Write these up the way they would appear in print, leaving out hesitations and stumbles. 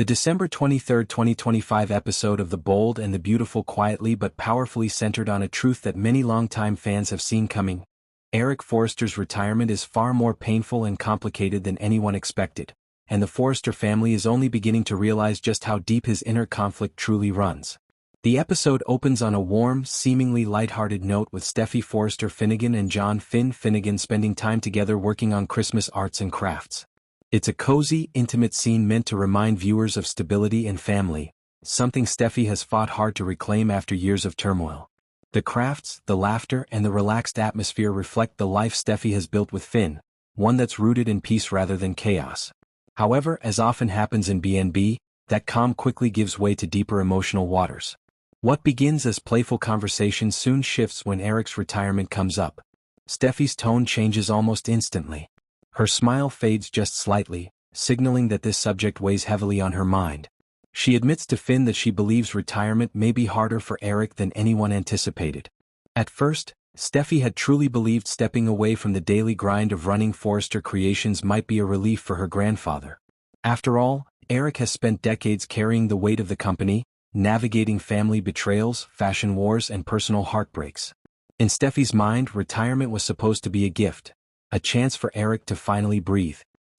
The December 23, 2025 episode of The Bold and the Beautiful quietly but powerfully centered on a truth that many longtime fans have seen coming. Eric Forrester's retirement is far more painful and complicated than anyone expected, and the Forrester family is only beginning to realize just how deep his inner conflict truly runs. The episode opens on a warm, seemingly lighthearted note with Steffi Forrester Finnegan and John Finn Finnegan spending time together working on Christmas arts and crafts. It's a cozy, intimate scene meant to remind viewers of stability and family, something Steffi has fought hard to reclaim after years of turmoil. The crafts, the laughter, and the relaxed atmosphere reflect the life Steffi has built with Finn, one that's rooted in peace rather than chaos. However, as often happens in B&B, that calm quickly gives way to deeper emotional waters. What begins as playful conversation soon shifts when Eric's retirement comes up. Steffi's tone changes almost instantly. Her smile fades just slightly, signaling that this subject weighs heavily on her mind. She admits to Finn that she believes retirement may be harder for Eric than anyone anticipated. At first, Steffi had truly believed stepping away from the daily grind of running Forrester Creations might be a relief for her grandfather. After all, Eric has spent decades carrying the weight of the company, navigating family betrayals, fashion wars, and personal heartbreaks. In Steffi's mind, retirement was supposed to be a gift, a chance for Eric to finally breathe.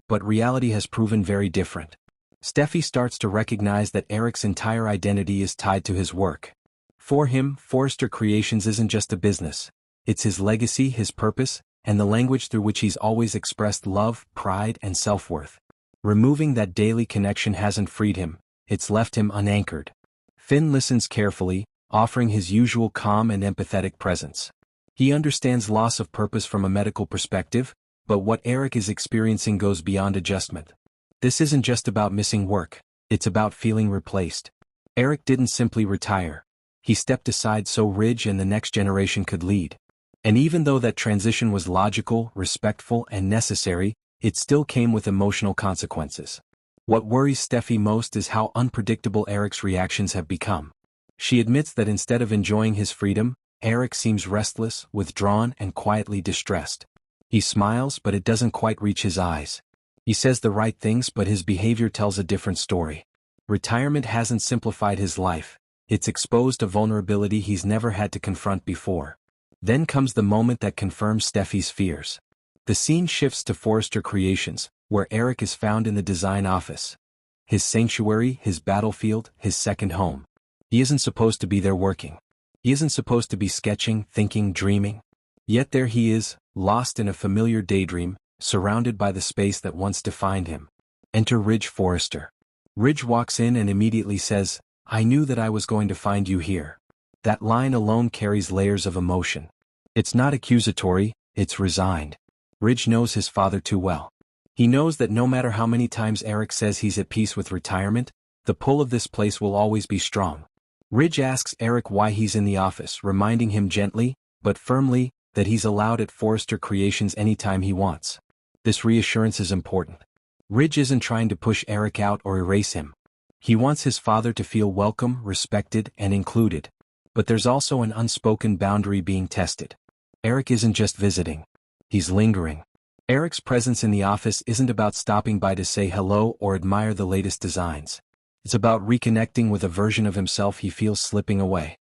But reality has proven very different. Steffi starts to recognize that Eric's entire identity is tied to his work. For him, Forrester Creations isn't just a business. It's his legacy, his purpose, and the language through which he's always expressed love, pride, and self-worth. Removing that daily connection hasn't freed him, it's left him unanchored. Finn listens carefully, offering his usual calm and empathetic presence. He understands loss of purpose from a medical perspective, but what Eric is experiencing goes beyond adjustment. This isn't just about missing work, it's about feeling replaced. Eric didn't simply retire. He stepped aside so Ridge and the next generation could lead. And even though that transition was logical, respectful, and necessary, it still came with emotional consequences. What worries Steffi most is how unpredictable Eric's reactions have become. She admits that instead of enjoying his freedom, Eric seems restless, withdrawn, and quietly distressed. He smiles, but it doesn't quite reach his eyes. He says the right things, but his behavior tells a different story. Retirement hasn't simplified his life. It's exposed a vulnerability he's never had to confront before. Then comes the moment that confirms Steffi's fears. The scene shifts to Forrester Creations, where Eric is found in the design office. His sanctuary, his battlefield, his second home. He isn't supposed to be there working. He isn't supposed to be sketching, thinking, dreaming. Yet there he is, lost in a familiar daydream, surrounded by the space that once defined him. Enter Ridge Forrester. Ridge walks in and immediately says, "I knew that I was going to find you here." That line alone carries layers of emotion. It's not accusatory, it's resigned. Ridge knows his father too well. He knows that no matter how many times Eric says he's at peace with retirement, the pull of this place will always be strong. Ridge asks Eric why he's in the office, reminding him gently, but firmly, that he's allowed at Forrester Creations anytime he wants. This reassurance is important. Ridge isn't trying to push Eric out or erase him. He wants his father to feel welcome, respected, and included. But there's also an unspoken boundary being tested. Eric isn't just visiting. He's lingering. Eric's presence in the office isn't about stopping by to say hello or admire the latest designs. It's about reconnecting with a version of himself he feels slipping away.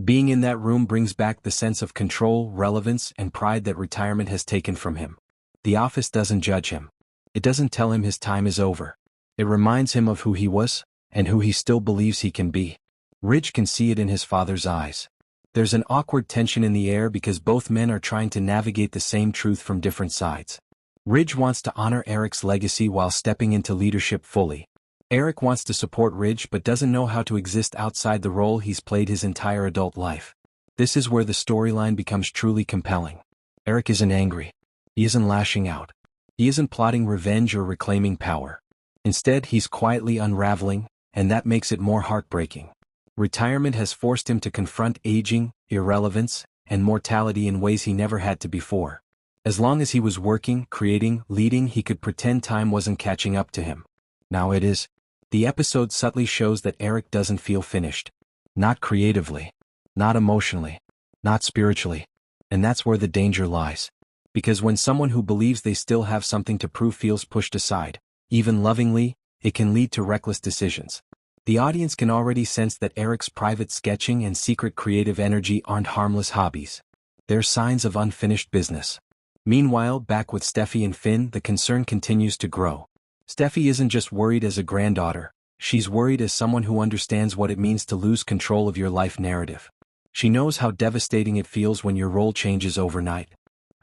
Being in that room brings back the sense of control, relevance, and pride that retirement has taken from him. The office doesn't judge him. It doesn't tell him his time is over. It reminds him of who he was, and who he still believes he can be. Ridge can see it in his father's eyes. There's an awkward tension in the air because both men are trying to navigate the same truth from different sides. Ridge wants to honor Eric's legacy while stepping into leadership fully. Eric wants to support Ridge but doesn't know how to exist outside the role he's played his entire adult life. This is where the storyline becomes truly compelling. Eric isn't angry. He isn't lashing out. He isn't plotting revenge or reclaiming power. Instead, he's quietly unraveling, and that makes it more heartbreaking. Retirement has forced him to confront aging, irrelevance, and mortality in ways he never had to before. As long as he was working, creating, leading, he could pretend time wasn't catching up to him. Now it is. The episode subtly shows that Eric doesn't feel finished. Not creatively. Not emotionally. Not spiritually. And that's where the danger lies. Because when someone who believes they still have something to prove feels pushed aside, even lovingly, it can lead to reckless decisions. The audience can already sense that Eric's private sketching and secret creative energy aren't harmless hobbies. They're signs of unfinished business. Meanwhile, back with Steffi and Finn, the concern continues to grow. Steffi isn't just worried as a granddaughter, she's worried as someone who understands what it means to lose control of your life narrative. She knows how devastating it feels when your role changes overnight.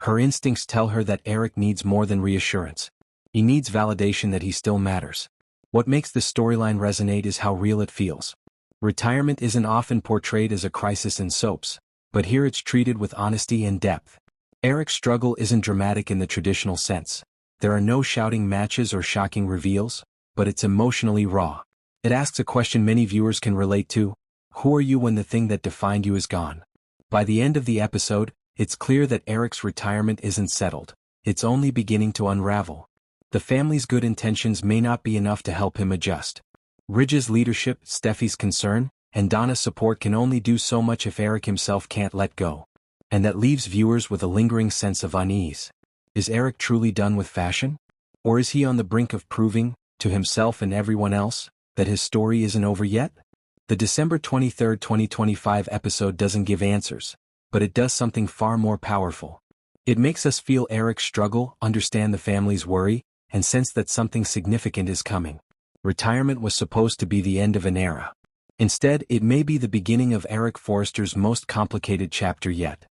Her instincts tell her that Eric needs more than reassurance. He needs validation that he still matters. What makes this storyline resonate is how real it feels. Retirement isn't often portrayed as a crisis in soaps, but here it's treated with honesty and depth. Eric's struggle isn't dramatic in the traditional sense. There are no shouting matches or shocking reveals, but it's emotionally raw. It asks a question many viewers can relate to: who are you when the thing that defined you is gone? By the end of the episode, it's clear that Eric's retirement isn't settled. It's only beginning to unravel. The family's good intentions may not be enough to help him adjust. Ridge's leadership, Steffi's concern, and Donna's support can only do so much if Eric himself can't let go. And that leaves viewers with a lingering sense of unease. Is Eric truly done with fashion? Or is he on the brink of proving, to himself and everyone else, that his story isn't over yet? The December 23, 2025 episode doesn't give answers, but it does something far more powerful. It makes us feel Eric's struggle, understand the family's worry, and sense that something significant is coming. Retirement was supposed to be the end of an era. Instead, it may be the beginning of Eric Forrester's most complicated chapter yet.